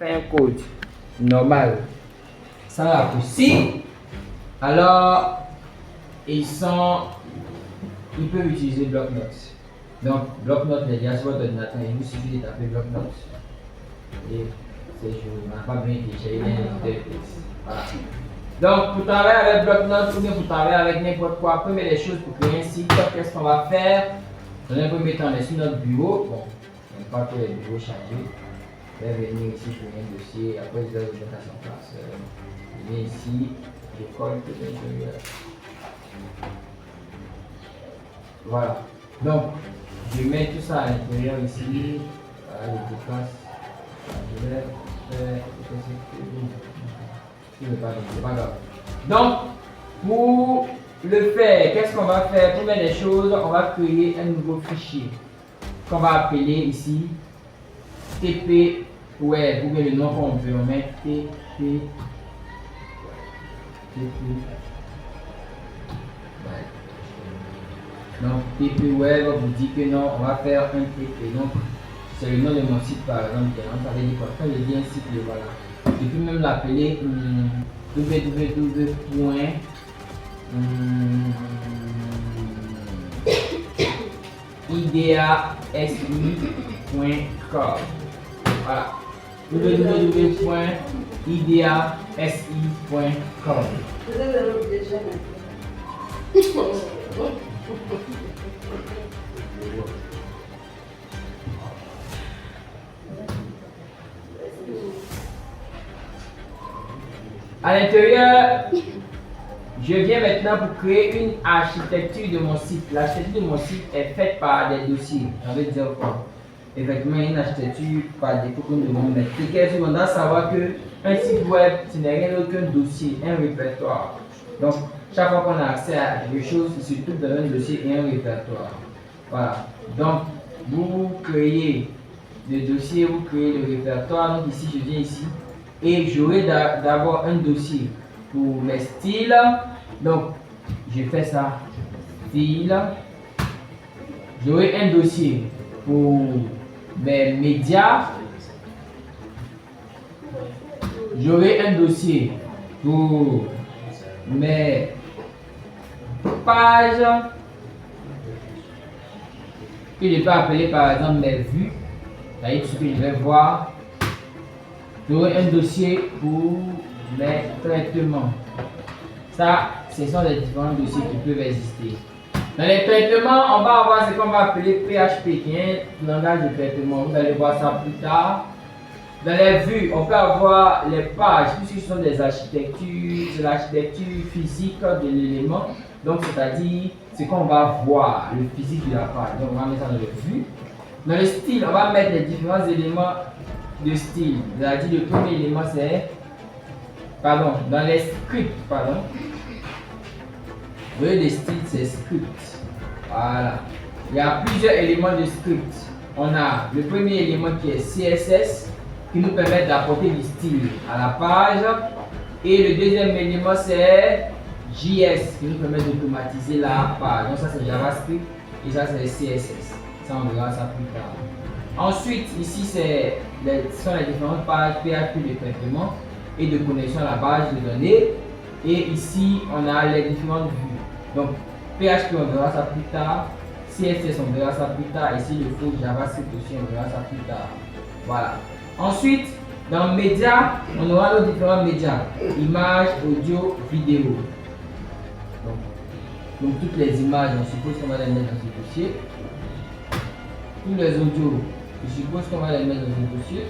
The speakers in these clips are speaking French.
faire un code normal sans raccourci, alors ils peuvent utiliser bloc-notes. Donc, bloc-notes, les gars, sur votre ordinateur, il vous suffit de taper bloc-notes. Et c'est joli, on n'a pas bien téléchargé les voilà. Donc, pour travailler avec bloc-notes ou bien pour travailler avec n'importe quoi, première des choses pour créer un site, qu'est-ce qu'on va faire? Dans un premier temps, on est sur notre bureau. Bon, on n'a pas que les bureaux chargés. Je vais venir ici pour un dossier. Après, je vais le mettre à son place. Je viens ici, je colle tout l'intérieur. Voilà. Donc, je mets tout ça à l'intérieur ici. Voilà, je déplace. Je vais faire. C'est pas grave. Donc, pour le faire, qu'est-ce qu'on va faire? Première des choses, on va créer un nouveau fichier qu'on va appeler ici TP Web, ou bien le nom qu'on veut, on met TP Donc TP Web vous dit que non, on va faire un TP. Donc c'est le nom de mon site par exemple. Ça veut dire quoi? Quand je dis un site, voilà. Je peux même l'appeler www.ideasi.com. Voilà. www.ideasi.com. À l'intérieur, je viens maintenant pour créer une architecture de mon site. L'architecture de mon site est faite par des dossiers. Ça veut dire quoi? Effectivement, une architecture par défaut que nous devons mettre. C'est qu'est-ce qu'on doit savoir qu'un site web, ce n'est rien d'autre qu'un dossier, un répertoire. Donc, chaque fois qu'on a accès à quelque chose, il se trouve dans un dossier et un répertoire. Voilà. Donc, vous créez le dossier, vous créez le répertoire. Donc ici, je viens ici et j'aurai d'abord un dossier pour mes styles. Donc, je fais ça, style. J'aurai un dossier pour mes médias. J'aurai un dossier pour mes pages que je peux appeler par exemple mes vues. C'est ce que je vais voir. J'aurai un dossier pour mes traitements. Ça, ce sont les différents dossiers qui peuvent exister. Dans les traitements, on va avoir ce qu'on va appeler PHP, qui est un langage de traitement. Vous allez voir ça plus tard. Dans les vues, on peut avoir les pages, puisque ce sont des architectures, c'est l'architecture physique de l'élément. Donc, c'est-à-dire ce qu'on va voir, le physique de la page. Donc, on va mettre ça dans les vues. Dans le style, on va mettre les différents éléments de style. C'est-à-dire le premier élément, c'est. Pardon, dans les scripts, pardon. Vous voyez, les styles, c'est script. Voilà. Il y a plusieurs éléments de script. On a le premier élément qui est CSS, qui nous permet d'apporter du style à la page. Et le deuxième élément, c'est JS, qui nous permet d'automatiser la page. Donc ça, c'est JavaScript et ça, c'est CSS. Ça, on verra ça plus tard. Ensuite, ici, ce sont les différentes pages PHP de traitement et de connexion à la base de données. Et ici, on a les différentes vues. Donc, PHP, on verra ça plus tard. CSS, on verra ça plus tard. Ici, le faut JavaScript aussi, on verra ça plus tard. Voilà. Ensuite, dans médias, on aura nos différents médias. Images, audio, vidéo. Donc toutes les images, on suppose qu'on va les mettre dans ce dossier. Tous les audios, je suppose qu'on va les mettre dans ce dossier.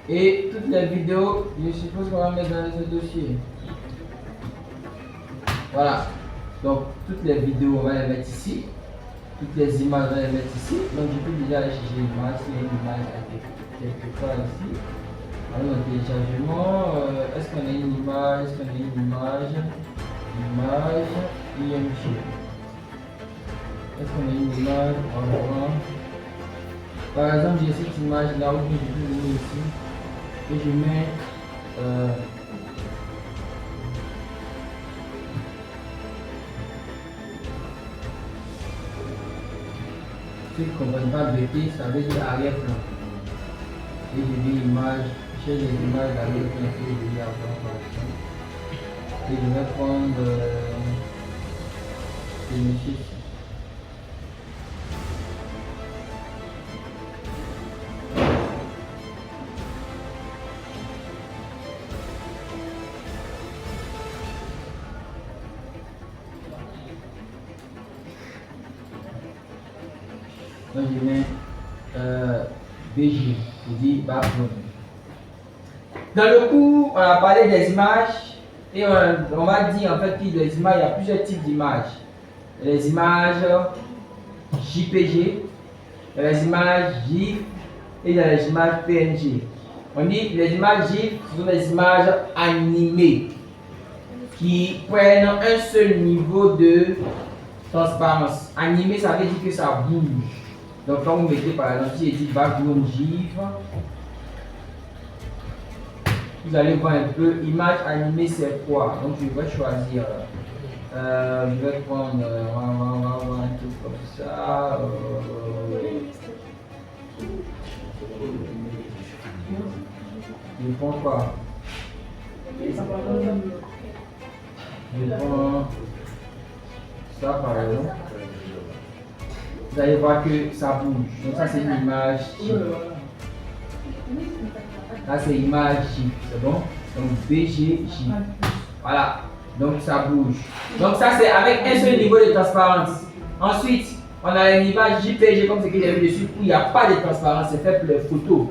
Et toutes les vidéos, je suppose qu'on va mettre dans ce dossier. Voilà. Donc toutes les vidéos, on va les mettre ici. Toutes les images, on va les mettre ici. Donc je peux déjà aller chercher l'image. S'il y a une image quelque part ici. Alors dans téléchargement, est-ce qu'on a une image? Est-ce qu'on a une image? Image, IMG. Est-ce qu'on a une image? On va voir. Par exemple, j'ai cette image là où je peux venir ici. Et je mets ceux qui ne comprennent pas BP, ça veut dire arrière-plan. Et je dis image, j'ai les images d'arrière-plan que je vais avoir en correction. Et je vais prendre le monsieur. Donc je mets BG, je dis background. Dans le cours, on a parlé des images et on va dire en fait que les images, il y a plusieurs types d'images. Les images JPG, les images GIF et les images PNG. On dit les images GIF sont des images animées qui prennent un seul niveau de transparence. Animé, ça veut dire que ça bouge. Donc quand vous mettez par exemple, si je dis background GIF, vous allez voir un peu, image animée c'est quoi. Donc je vais choisir, je vais prendre, on va voir un truc comme ça. Je prends quoi? Je prends ça par exemple. Vous allez voir que ça bouge. Donc ça c'est une image GIF. Là c'est image GIF, c'est bon? Donc BG GIF. Voilà. Donc ça bouge. Donc ça c'est avec un seul niveau de transparence. Ensuite, on a une image JPG comme ce que j'ai vu dessus où il n'y a pas de transparence, c'est fait pour les photos.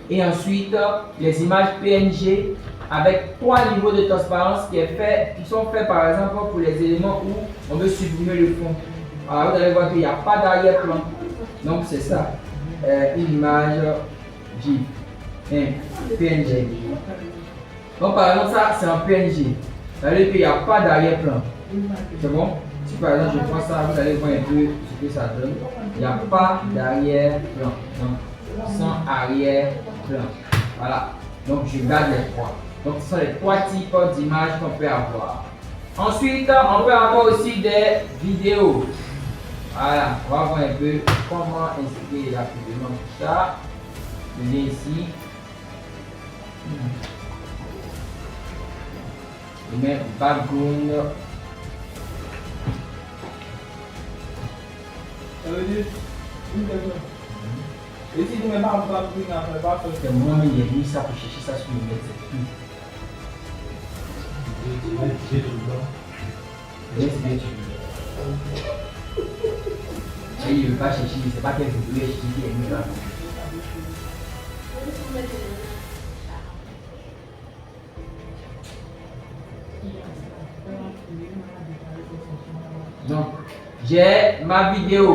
Et ensuite, les images PNG avec 3 niveaux de transparence qui sont faits par exemple pour les éléments où on veut supprimer le fond. Alors vous allez voir qu'il n'y a pas d'arrière-plan. Donc c'est ça. Une image GIF. PNG. Donc par exemple ça c'est un PNG. Ça veut dire qu'il n'y a pas d'arrière-plan. C'est bon? Si par exemple je prends ça, vous allez voir un peu ce que ça donne. Il n'y a pas d'arrière-plan. Donc sans arrière-plan. Voilà. Donc je garde les 3. Donc ce sont les 3 types d'images qu'on peut avoir. Ensuite, on peut avoir aussi des vidéos. Voilà, on va voir un peu comment installer rapidement tout ça. Je viens ici. Je mets background. Et si tu ne mets pas en place, tu n'as pas fait. C'est moi qui ai mis ça pour chercher ça sur le net, c'est tout. Et il ne veut pas chercher, il ne sait pas quelle vidéo est chercher, il est mis là. Donc, j'ai ma vidéo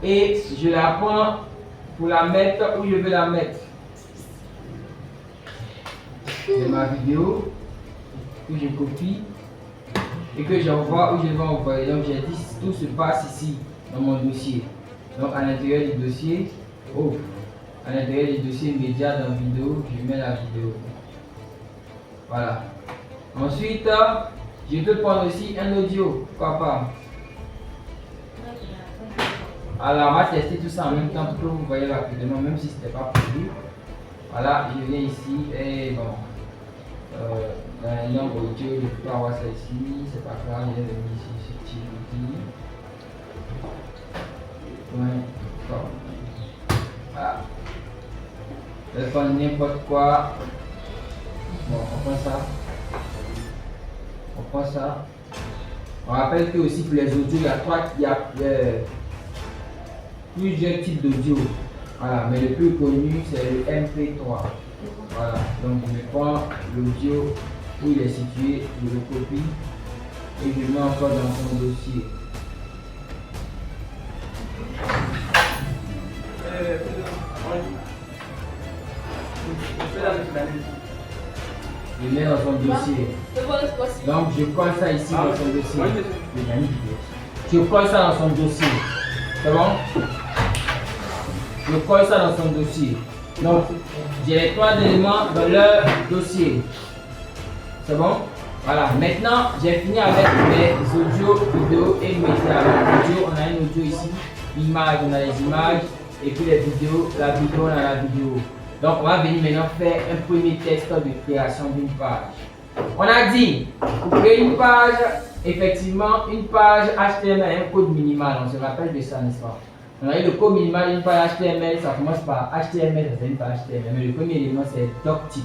et je la prends pour la mettre où je veux la mettre. J'ai ma vidéo que je copie et que j'envoie où je vais envoyer. Donc, j'ai dit tout se passe ici dans mon dossier. Donc, à l'intérieur du dossier, à l'intérieur du dossier média dans vidéo, je mets la vidéo. Voilà. Ensuite, je peux prendre aussi un audio, pourquoi pas. Alors, on va tester tout ça en même temps pour que vous voyez rapidement, même si ce n'était pas prévu. Voilà, je viens ici et bon. Dans un nombre audio, je peux avoir ça ici, c'est pas grave, je vais venir ici sur TVT. Voilà. Je vais prendre n'importe quoi. Bon, on prend ça. On prend ça. On rappelle que aussi pour les audios, il y a plusieurs types d'audio. Voilà, mais le plus connu c'est le MP3. Voilà, donc je prends l'audio où il est situé, je le copie et je le mets encore dans son dossier. Je mets dans son dossier. Donc je colle ça ici dans son dossier. Je colle ça dans son dossier. C'est bon? Je colle ça dans son dossier. Donc j'ai les 3 éléments dans leur dossier. C'est bon? Voilà. Maintenant j'ai fini avec mes audios, vidéos et médias. Audio, on a un audio ici. images, on a les images. Et puis les vidéos, la vidéo, on a la vidéo. Donc on va venir maintenant faire un premier test de création d'une page. On a dit, pour créer une page, effectivement, une page HTML a un code minimal. On se rappelle de ça, n'est-ce pas? On a eu le code minimal d'une page HTML, ça commence par HTML, ça c'est une page HTML. Mais le premier élément c'est doctype.